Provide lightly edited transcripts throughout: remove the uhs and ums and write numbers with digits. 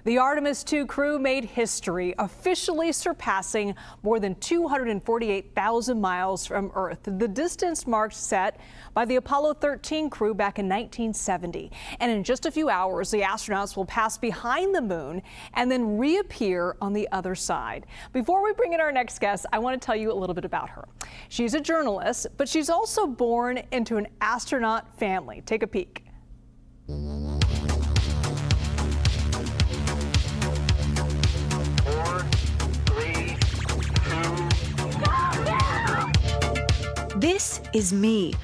The Artemis II crew made history, officially surpassing more than 248,000 miles from Earth, the distance mark set by the Apollo 13 crew back in 1970. And in just a few hours, the astronauts will pass behind the moon and then reappear on the other side. Before we bring in our next guest, I want to tell you a little bit about her. She's a journalist, but she's also born into an astronaut family. Take a peek. This is me.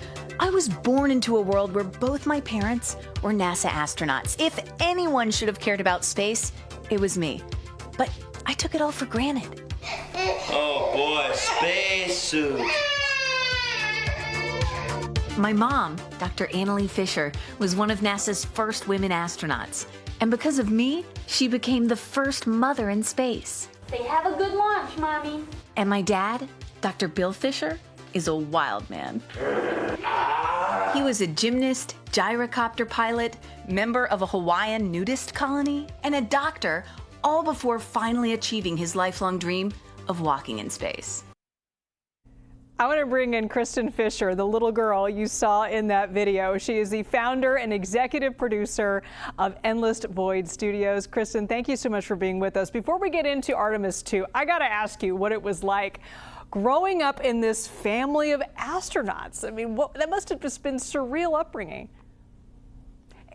I was born into a world where both my parents were NASA astronauts. If anyone should have cared about space, it was me. But I took it all for granted. Oh boy, spacesuit. My mom, Dr. Kristin Fisher, was one of NASA's first women astronauts. And because of me, she became the first mother in space. Say, have a good lunch, Mommy. And my dad, Dr. Bill Fisher, is a wild man. He was a gymnast, gyrocopter pilot, member of a Hawaiian nudist colony, and a doctor, all before finally achieving his lifelong dream of walking in space. I want to bring in Kristin Fisher, the little girl you saw in that video. She is the founder and executive producer of Endless Void Studios. Kristin, thank you so much for being with us. Before we get into Artemis II, I got to ask you what it was like growing up in this family of astronauts. I mean, that must have just been surreal upbringing.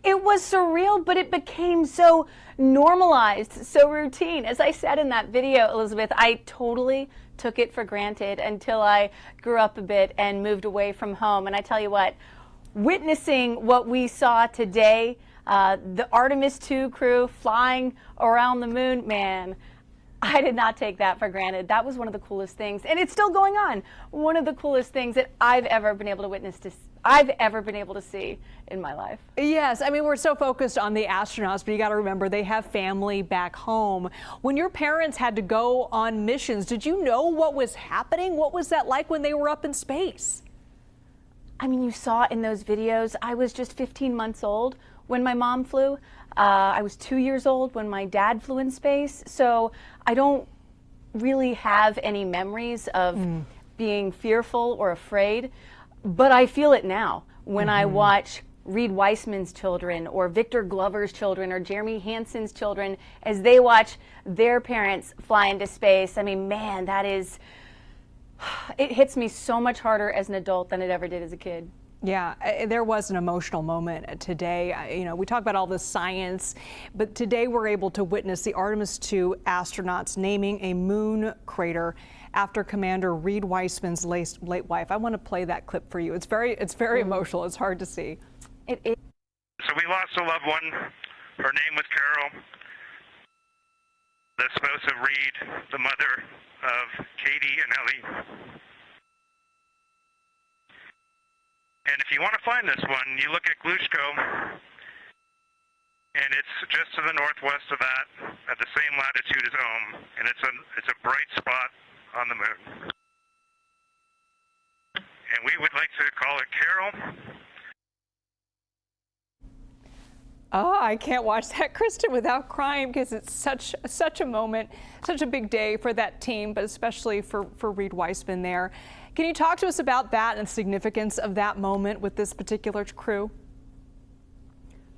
It was surreal, but it became so normalized, so routine. As I said in that video, Elizabeth, I totally took it for granted until I grew up a bit and moved away from home. And I tell you what, witnessing what we saw today, the Artemis II crew flying around the moon, man, I did not take that for granted. That was one of the coolest things, and it's still going on. One of the coolest things that I've ever been able to see in my life. Yes, I mean, we're so focused on the astronauts, but you got to remember they have family back home. When your parents had to go on missions, did you know what was happening? What was that like when they were up in space? I mean, you saw in those videos, I was just 15 months old when my mom flew. I was 2 years old when my dad flew in space. So I don't really have any memories of being fearful or afraid, but I feel it now when I watch Reed Wiseman's children or Victor Glover's children or Jeremy Hansen's children as they watch their parents fly into space. I mean, man, it hits me so much harder as an adult than it ever did as a kid. Yeah, there was an emotional moment today. You know, we talk about all this science, but today we're able to witness the Artemis II astronauts naming a moon crater after Commander Reed Wiseman's late wife. I want to play that clip for you. It's very emotional. It's hard to see. It is. So we lost a loved one. Her name was Carol, the spouse of Reed, the mother of Katie and Ellie. And if you want to find this one, you look at Glushko, and it's just to the northwest of that, at the same latitude as Ohm, and it's a bright spot on the moon. And we would like to call it Carol. Oh, I can't watch that, Kristin, without crying, because it's such a moment, such a big day for that team, but especially for Reed Wiseman there. Can you talk to us about that and the significance of that moment with this particular crew?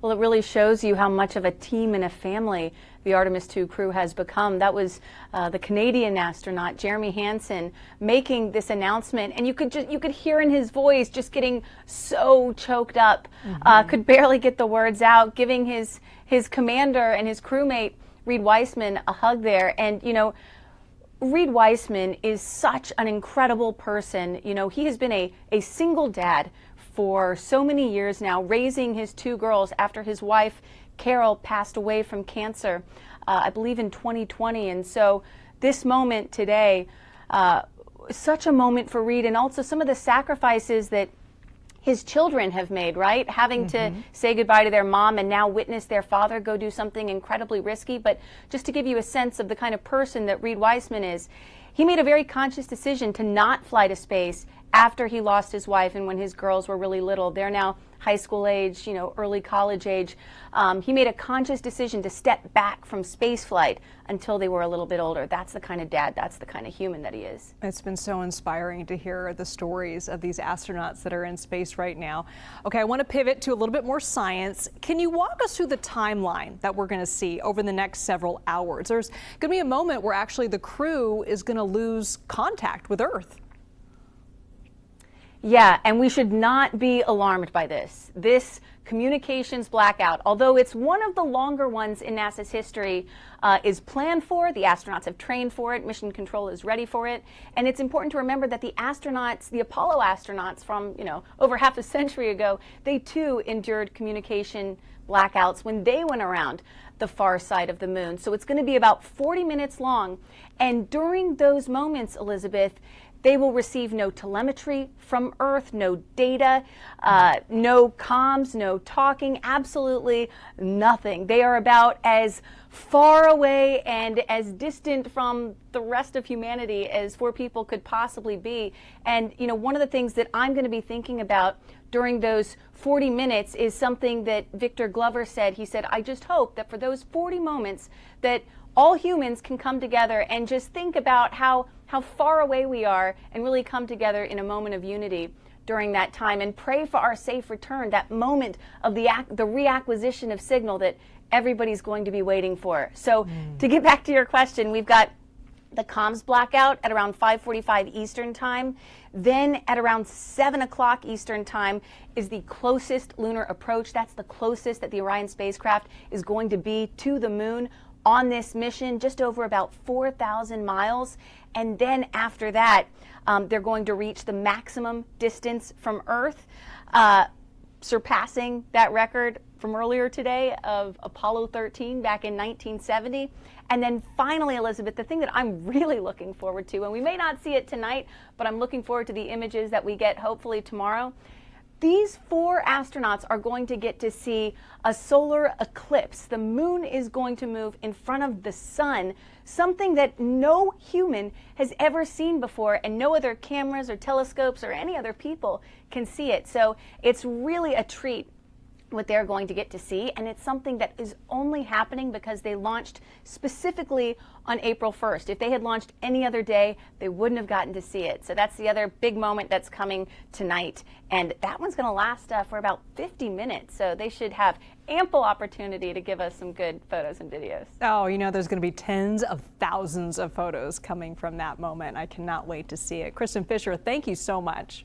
Well, it really shows you how much of a team and a family the Artemis II crew has become. That was the Canadian astronaut Jeremy Hansen making this announcement, and you could hear in his voice just getting so choked up, could barely get the words out, giving his commander and his crewmate Reed Wiseman a hug there. And you know, Reed Wiseman is such an incredible person. You know, he has been a single dad for so many years now, raising his two girls after his wife, Carol, passed away from cancer, I believe in 2020. And so this moment today, such a moment for Reed, and also some of the sacrifices that his children have made, right? Having to say goodbye to their mom and now witness their father go do something incredibly risky. But just to give you a sense of the kind of person that Reed Wiseman is, he made a very conscious decision to not fly to space after he lost his wife and when his girls were really little. They're now high school age, early college age. He made a conscious decision to step back from space flight until they were a little bit older. That's the kind of dad, that's the kind of human that he is. It's been so inspiring to hear the stories of these astronauts that are in space right now. Okay, I want to pivot to a little bit more science. Can you walk us through the timeline that we're going to see over the next several hours? There's going to be a moment where actually the crew is going to lose contact with Earth. Yeah, and we should not be alarmed by this. This communications blackout, although it's one of the longer ones in NASA's history, is planned for. The astronauts have trained for it. Mission Control is ready for it. And it's important to remember that the astronauts, the Apollo astronauts from, over half a century ago, they too endured communication blackouts when they went around the far side of the moon. So it's going to be about 40 minutes long. And during those moments, Elizabeth, they will receive no telemetry from Earth, no data, no comms, no talking, absolutely nothing. They are about as far away and as distant from the rest of humanity as four people could possibly be. And, one of the things that I'm going to be thinking about during those 40 minutes is something that Victor Glover said. He said, I just hope that for those 40 moments that all humans can come together and just think about how far away we are and really come together in a moment of unity during that time and pray for our safe return, that moment of the reacquisition of signal that everybody's going to be waiting for. So to get back to your question, we've got the comms blackout at around 5:45 Eastern time. Then at around 7 o'clock Eastern time is the closest lunar approach. That's the closest that the Orion spacecraft is going to be to the moon on this mission, just over about 4,000 miles. And then after that, they're going to reach the maximum distance from Earth, surpassing that record from earlier today of Apollo 13 back in 1970. And then finally, Elizabeth, the thing that I'm really looking forward to, and we may not see it tonight, but I'm looking forward to the images that we get hopefully tomorrow. These four astronauts are going to get to see a solar eclipse. The moon is going to move in front of the sun, something that no human has ever seen before, and no other cameras or telescopes or any other people can see it. So it's really a treat what they're going to get to see, and it's something that is only happening because they launched specifically on April 1st. If they had launched any other day, they wouldn't have gotten to see it. So that's the other big moment that's coming tonight, and that one's going to last for about 50 minutes, so they should have ample opportunity to give us some good photos and videos. Oh, there's going to be tens of thousands of photos coming from that moment. I cannot wait to see it. Kristin Fisher, thank you so much.